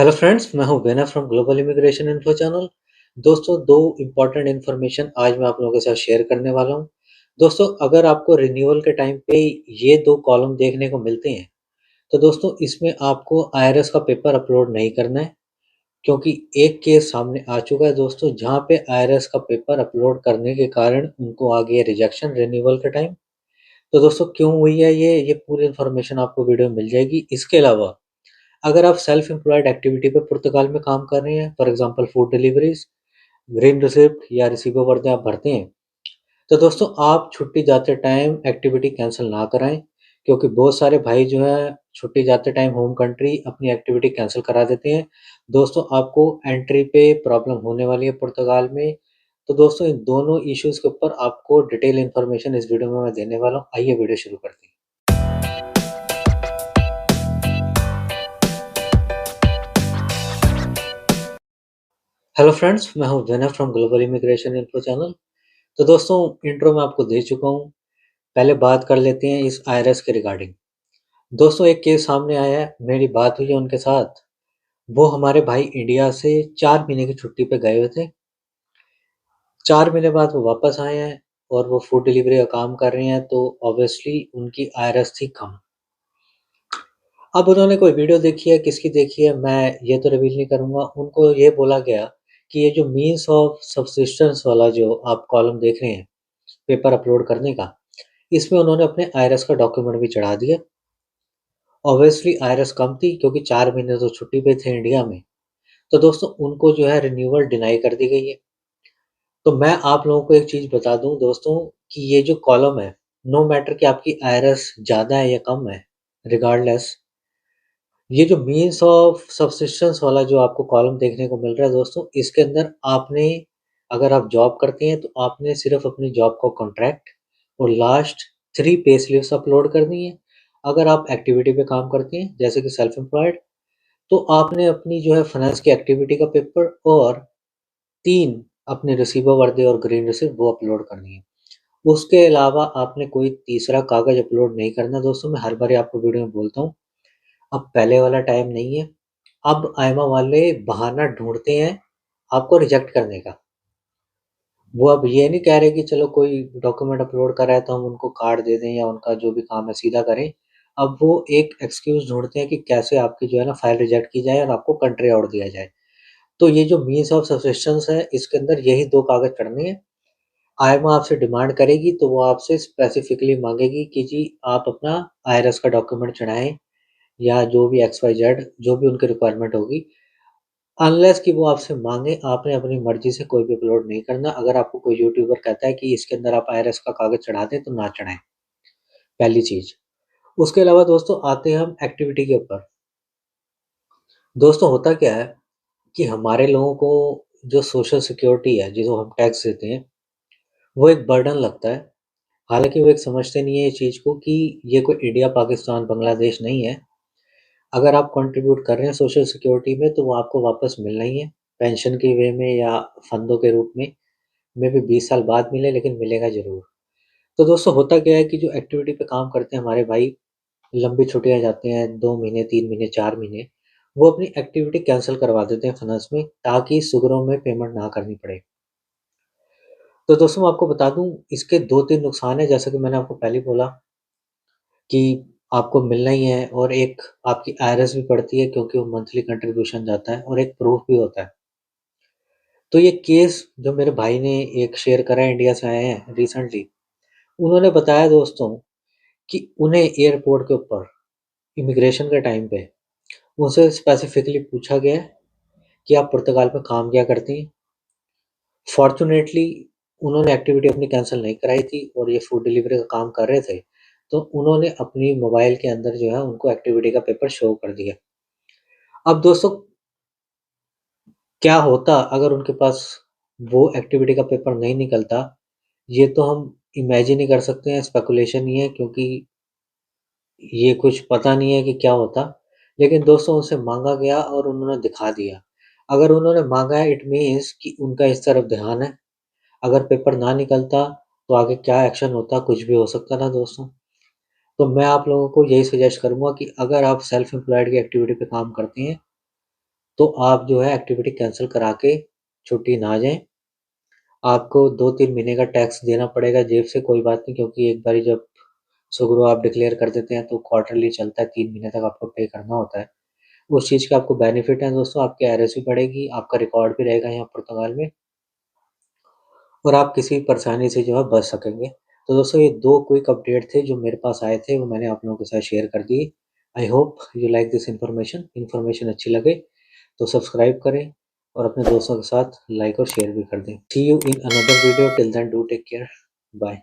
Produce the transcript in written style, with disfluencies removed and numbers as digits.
Hello friends, मैं हूं vena from Global Immigration Info channel. दोस्तों, दो इम्पॉर्टेंट इन्फॉर्मेशन आज मैं आप लोगों के साथ शेयर करने वाला हूं। दोस्तों, अगर आपको रिन्यूअल के टाइम पे ये दो कॉलम देखने को मिलते हैं, तो दोस्तों इसमें आपको आईआरएस का पेपर अपलोड नहीं करना है, क्योंकि एक केस सामने आ चुका है दोस्तों, जहां पे आईआरएस का पेपर अपलोड करने के कारण उनको आ गया रिजेक्शन रिन्यूअल के टाइम। तो दोस्तों, क्यों हुई है ये पूरी इन्फॉर्मेशन आपको वीडियो में मिल जाएगी। इसके अलावा अगर आप सेल्फ एम्प्लॉयड एक्टिविटी पे पुर्तगाल में काम कर रहे हैं, for example food deliveries, green receipt या रिसीवर वर्दी आप भरते हैं, तो दोस्तों आप छुट्टी जाते टाइम एक्टिविटी कैंसिल ना कराएं, क्योंकि बहुत सारे भाई जो है छुट्टी जाते टाइम होम कंट्री अपनी एक्टिविटी कैंसिल करा देते हैं। दोस्तों, आपको एंट्री पे प्रॉब्लम होने वाली है पुर्तगाल में। तो दोस्तों, इन दोनों इश्यूज के ऊपर आपको डिटेल इन्फॉर्मेशन इस वीडियो में मैं देने वाला हूँ। आइए वीडियो शुरू करते हैं। हेलो फ्रेंड्स, मैं हूं Vinay from Global Immigration Info Channel. तो दोस्तों, इंट्रो में आपको दे चुका हूं। पहले बात कर लेते हैं इस आईआरएस के रिगार्डिंग। दोस्तों, एक केस सामने आया है, मेरी बात हुई है उनके साथ। वो हमारे भाई इंडिया से 4 महीने की छुट्टी पे गए हुए थे। 4 महीने बाद वो वापस आए हैं और वो फूड डिलीवरी का काम कर रहे हैं, तो ऑब्वियसली उनकी आईआरएस थी कम। अब उन्होंने कोई वीडियो देखी है, किसकी देखी है मैं ये तो रिवील नहीं करूंगा। उनको ये बोला गया कि ये जो मीन्स ऑफ सब्सिस्टेंस वाला जो आप कॉलम देख रहे हैं पेपर अपलोड करने का, इसमें उन्होंने अपने आईआरएस का डॉक्यूमेंट भी चढ़ा दिया। ऑब्वियसली आईआरएस कम थी, क्योंकि 4 महीने तो छुट्टी पे थे इंडिया में। तो दोस्तों, उनको जो है रिन्यूअल डिनाई कर दी गई है। तो मैं आप लोगों को एक चीज बता दूं दोस्तों, कि ये जो कॉलम है, नो मैटर कि आपकी आईआरएस ज्यादा है या कम है, रिगार्डलेस, ये जो मीन्स ऑफ सब्सिस्टेंस वाला जो आपको कॉलम देखने को मिल रहा है दोस्तों, इसके अंदर आपने, अगर आप जॉब करते हैं, तो आपने सिर्फ अपनी जॉब का कॉन्ट्रैक्ट और लास्ट 3 पे स्लिप्स अपलोड करनी है। अगर आप एक्टिविटी पे काम करते हैं, जैसे कि सेल्फ एम्प्लॉयड, तो आपने अपनी जो है फाइनेंस की एक्टिविटी का पेपर और 3 अपने रिसीवर वर्दी और ग्रीन रिसिप्ट वो अपलोड करनी है। उसके अलावा आपने कोई तीसरा कागज अपलोड नहीं करना दोस्तों। मैं हर बार आपको वीडियो में बोलता हूँ, अब पहले वाला टाइम नहीं है। अब आईएमओ वाले बहाना ढूंढते हैं आपको रिजेक्ट करने का। वो अब ये नहीं कह रहे कि चलो कोई डॉक्यूमेंट अपलोड कर रहा है तो हम उनको कार्ड दे दें या उनका जो भी काम है सीधा करें। अब वो एक एक्सक्यूज ढूंढते हैं कि कैसे आपकी जो है ना फाइल रिजेक्ट की जाए और आपको कंट्री आउट दिया जाए। तो ये जो मीन्स ऑफ सब्सिस्टेंस है, इसके अंदर यही 2 कागज चढ़ने हैं। आईएमओ आपसे डिमांड करेगी तो वो आपसे स्पेसिफिकली मांगेगी कि जी आप अपना आईआरएस का डॉक्यूमेंट चढ़ाएं, या जो भी एक्स वाई जेड जो भी उनकी रिक्वायरमेंट होगी। अनलेस कि वो आपसे मांगे, आपने अपनी मर्जी से कोई भी अपलोड नहीं करना। अगर आपको कोई यूट्यूबर कहता है कि इसके अंदर आप आईआरएस का कागज चढ़ा दें, तो ना चढ़ाएं, पहली चीज। उसके अलावा दोस्तों, आते हैं हम एक्टिविटी के ऊपर। दोस्तों, होता क्या है कि हमारे लोगों को जो सोशल सिक्योरिटी है, जिसको हम टैक्स देते हैं, वो एक बर्डन लगता है। हालांकि वो एक समझते नहीं है इस चीज़ को कि ये कोई इंडिया पाकिस्तान बांग्लादेश नहीं है। अगर आप कंट्रीब्यूट कर रहे हैं सोशल सिक्योरिटी में, तो वो आपको वापस मिलना ही है, पेंशन के वे में या फंदों के रूप में। भी 20 साल बाद मिले, लेकिन मिलेगा ज़रूर। तो दोस्तों, होता क्या है कि जो एक्टिविटी पे काम करते हैं हमारे भाई, लंबी छुट्टियाँ जाते हैं, 2 महीने, 3 महीने, 4 महीने, वो अपनी एक्टिविटी कैंसल करवा देते हैं फाइनेंस में, ताकि सुगरों में पेमेंट ना करनी पड़े। तो दोस्तों, मैं आपको बता दूँ, इसके 2-3 नुकसान हैं, जैसा कि मैंने आपको पहले ही बोला कि आपको मिलना ही है, और एक आपकी आईआरएस भी पड़ती है, क्योंकि वो मंथली कंट्रीब्यूशन जाता है, और एक प्रूफ भी होता है। तो ये केस जो मेरे भाई ने एक शेयर करा है, इंडिया से आए हैं रिसेंटली, उन्होंने बताया दोस्तों कि उन्हें एयरपोर्ट के ऊपर इमिग्रेशन के टाइम पे उनसे स्पेसिफिकली पूछा गया कि आप पुर्तगाल में काम क्या करती हैं। फॉर्चुनेटली उन्होंने एक्टिविटी अपनी कैंसिल नहीं कराई थी और ये फूड डिलीवरी का काम कर रहे थे, तो उन्होंने अपनी मोबाइल के अंदर जो है उनको एक्टिविटी का पेपर शो कर दिया। अब दोस्तों, क्या होता अगर उनके पास वो एक्टिविटी का पेपर नहीं निकलता, ये तो हम इमेजिन ही कर सकते हैं, स्पेकुलेशन ही है, क्योंकि ये कुछ पता नहीं है कि क्या होता। लेकिन दोस्तों, उनसे माँगा गया और उन्होंने दिखा दिया। अगर उन्होंने माँगा है, इट मीन्स कि उनका इस तरफ ध्यान है। अगर पेपर ना निकलता, तो आगे क्या एक्शन होता, कुछ भी हो सकता था दोस्तों। तो मैं आप लोगों को यही सजेस्ट करूँगा कि अगर आप सेल्फ एम्प्लॉयड की एक्टिविटी पे काम करते हैं, तो आप जो है एक्टिविटी कैंसल करा के छुट्टी ना जाएँ। आपको 2-3 महीने का टैक्स देना पड़ेगा जेब से, कोई बात नहीं, क्योंकि एक बारी जब सुगरो आप डिक्लेयर कर देते हैं तो क्वार्टरली चलता है, 3 महीने तक आपको पे करना होता है। उस चीज़ का आपको बेनिफिट है दोस्तों, आपकी आरएस भी बढ़ेगी, आपका रिकॉर्ड भी रहेगा यहाँ पुर्तगाल में और आप किसी परेशानी से जो है बच सकेंगे। तो दोस्तों ये 2 क्विक अपडेट थे जो मेरे पास आए थे, वो मैंने आप लोगों के साथ शेयर कर दिए। I hope you like this information. Information अच्छी लगे तो सब्सक्राइब करें और अपने दोस्तों के साथ लाइक और शेयर भी कर दें। See you in another video, till then do take care, bye.